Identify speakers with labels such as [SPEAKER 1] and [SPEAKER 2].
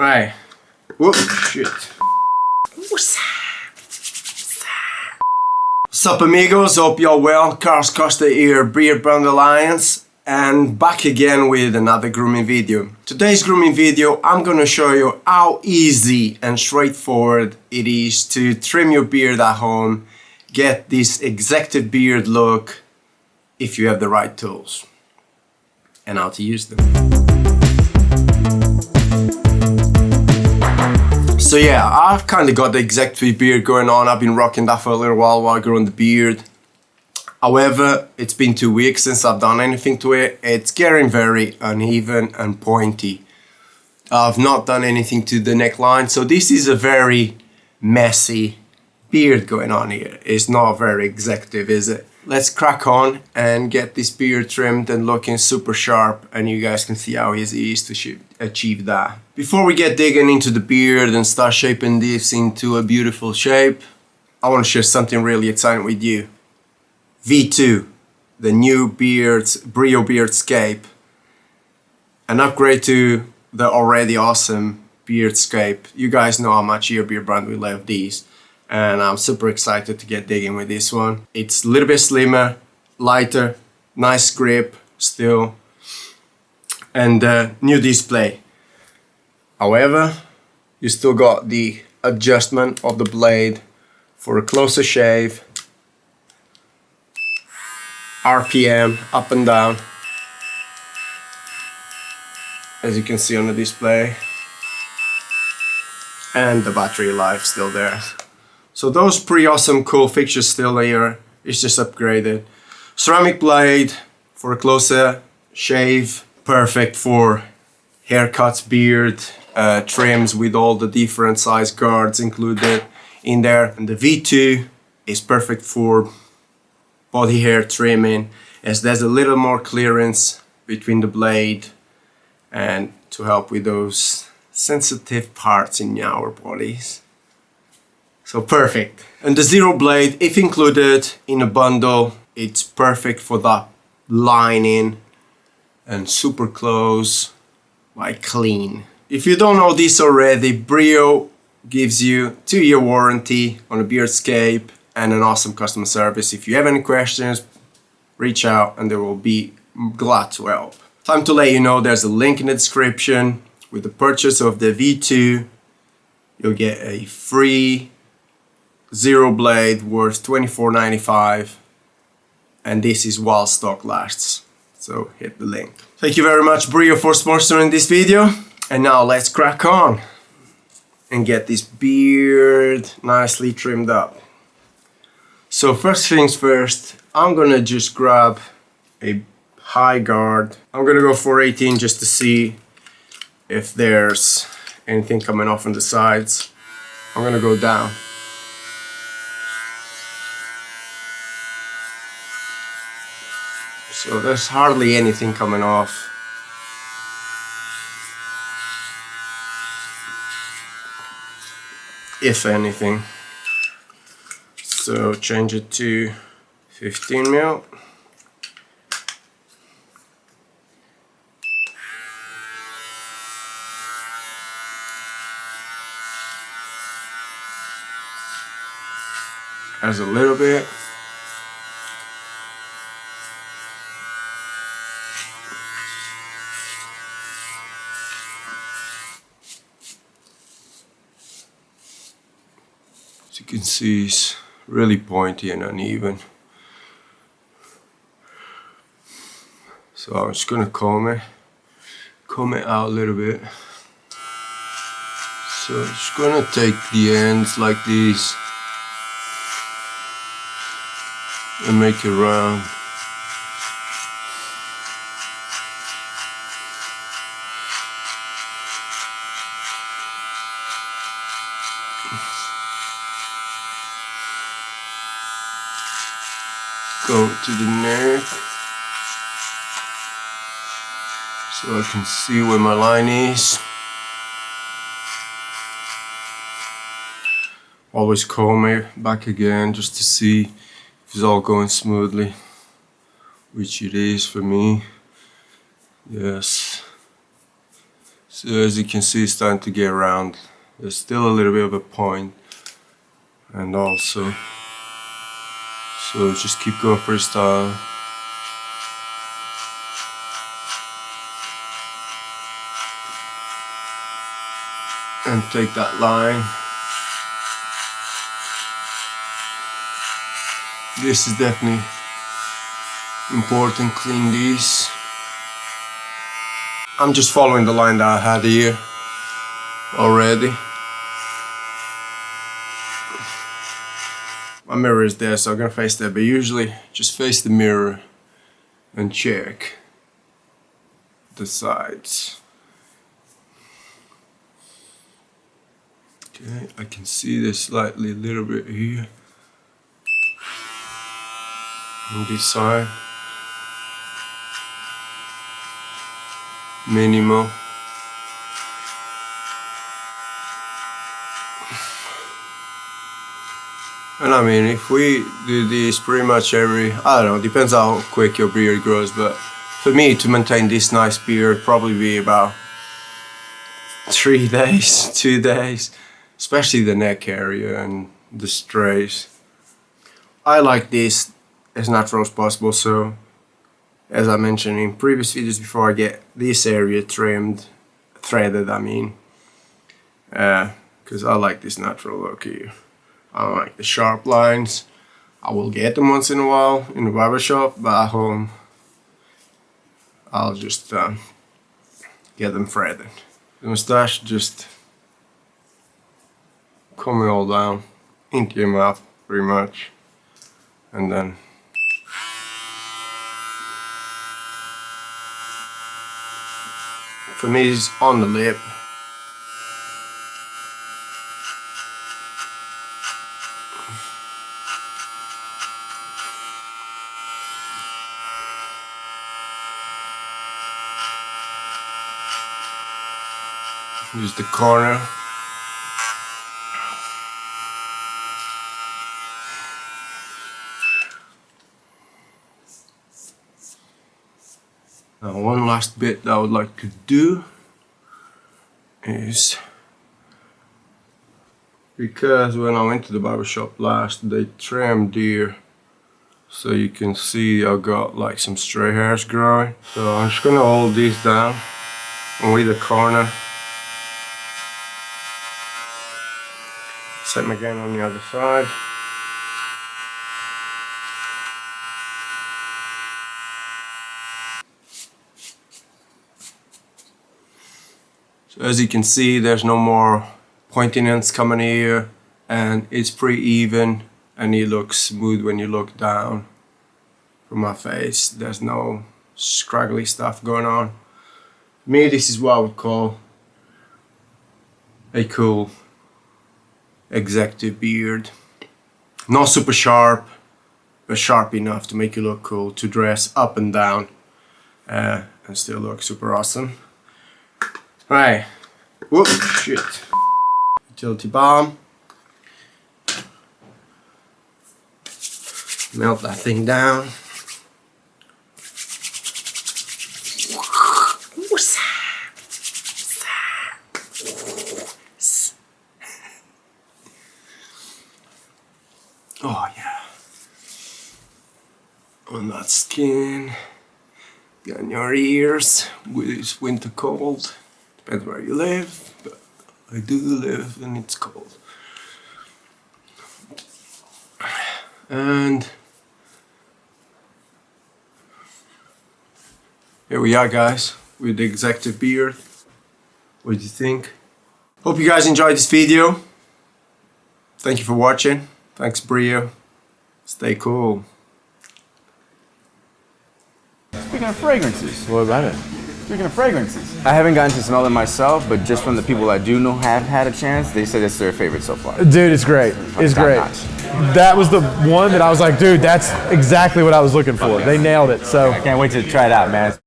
[SPEAKER 1] Right. Whoop, shit. What's up, amigos? Hope you're well. Costa here, Beardbrand Alliance, and back again with another grooming video. Today's grooming video, I'm gonna show you how easy and straightforward it is to trim your beard at home, get this executive beard look if you have the right tools, and how to use them. So yeah, I've kind of got the executive beard going on. I've been rocking that for a little while growing the beard. However, it's been 2 weeks since I've done anything to it. It's getting very uneven and pointy. I've not done anything to the neckline, so this is a very messy beard going on here. It's not very executive, is it? Let's crack on and get this beard trimmed and looking super sharp, and you guys can see how easy it is to achieve that. Before we get digging into the beard and start shaping this into a beautiful shape, I want to share something really exciting with you. V2, the new Brio Beardscape, an upgrade to the already awesome Beardscape. You guys know how much here Beardbrand we love these, and I'm super excited to get digging with this one. It's a little bit slimmer, lighter, nice grip still, and new display. However, you still got the adjustment of the blade for a closer shave, RPM up and down, as you can see on the display, and the battery life still there. So those pretty awesome cool fixtures still here. It's just upgraded. Ceramic blade for a closer shave, perfect for haircuts, beard trims with all the different size guards included in there. And the V2 is perfect for body hair trimming, as there's a little more clearance between the blade and to help with those sensitive parts in our bodies. So perfect. And the zero blade, if included in a bundle, it's perfect for that lining and super close, like clean. If you don't know this already, Brio gives you 2-year warranty on a Beardscape and an awesome customer service. If you have any questions, reach out and they will be glad to help. Time to let you know there's a link in the description. With the purchase of the V2, you'll get a free zero blade worth $24.95, and this is while stock lasts, so hit the link. Thank you very much, Brio, for sponsoring this video, and now let's crack on and get this beard nicely trimmed up. So first things first, I'm gonna just grab a high guard. I'm gonna go for 18 just to see if there's anything coming off on the sides. I'm gonna go down. So there's hardly anything coming off. If anything. So change it to 15 mil. As a little bit. As you can see, it's really pointy and uneven. So I'm just gonna comb it out a little bit. So I'm just gonna take the ends like this and make it round. Go to the neck so I can see where my line is. Always comb it back again just to see if it's all going smoothly, which it is for me. Yes. So as you can see, it's starting to get round. There's still a little bit of a point, and also, so just keep going for your style. And take that line. This is definitely important, clean these. I'm just following the line that I had here already. My mirror is there, so I'm gonna face that, but usually just face the mirror and check the sides. Okay, I can see this slightly a little bit here on this side. Minimal. And I mean, if we do this pretty much every, I don't know, depends how quick your beard grows, but for me to maintain this nice beard probably be about 3 days, 2 days, especially the neck area and the strays. I like this as natural as possible, so as I mentioned in previous videos, before I get this area trimmed, threaded I mean, because I like this natural look here. I don't like the sharp lines. I will get them once in a while in the barbershop, but at home I'll just get them threaded. The mustache just coming all down into your mouth pretty much, and then for me it's on the lip. Use the corner. Now one last bit that I would like to do is, because when I went to the barbershop last, they trimmed here, so you can see I got like some stray hairs growing. So I'm just gonna hold these down and with the corner. Same again on the other side. So as you can see, there's no more pointiness coming here, and it's pretty even, and it looks smooth when you look down from my face. There's no scraggly stuff going on. For me, this is what I would call a cool executive beard. Not super sharp, but sharp enough to make you look cool, to dress up and down and still look super awesome. Right, whoop, shit. Utility balm. Melt that thing down. Oh yeah. On that skin, on your ears with this winter cold. Depends where you live, but I do live and it's cold. And here we are, guys, with the executive beard. What do you think? Hope you guys enjoyed this video. Thank you for watching. Thanks, Brio. Stay cool.
[SPEAKER 2] Speaking of fragrances.
[SPEAKER 3] What about it?
[SPEAKER 2] Speaking of fragrances. I haven't gotten to smell them myself, but just from the people I do know have had a chance, they said it's their favorite so far.
[SPEAKER 3] Dude, it's great. It's great. That was the one that I was like, dude, that's exactly what I was looking for. They nailed it. So
[SPEAKER 2] I can't wait to try it out, man.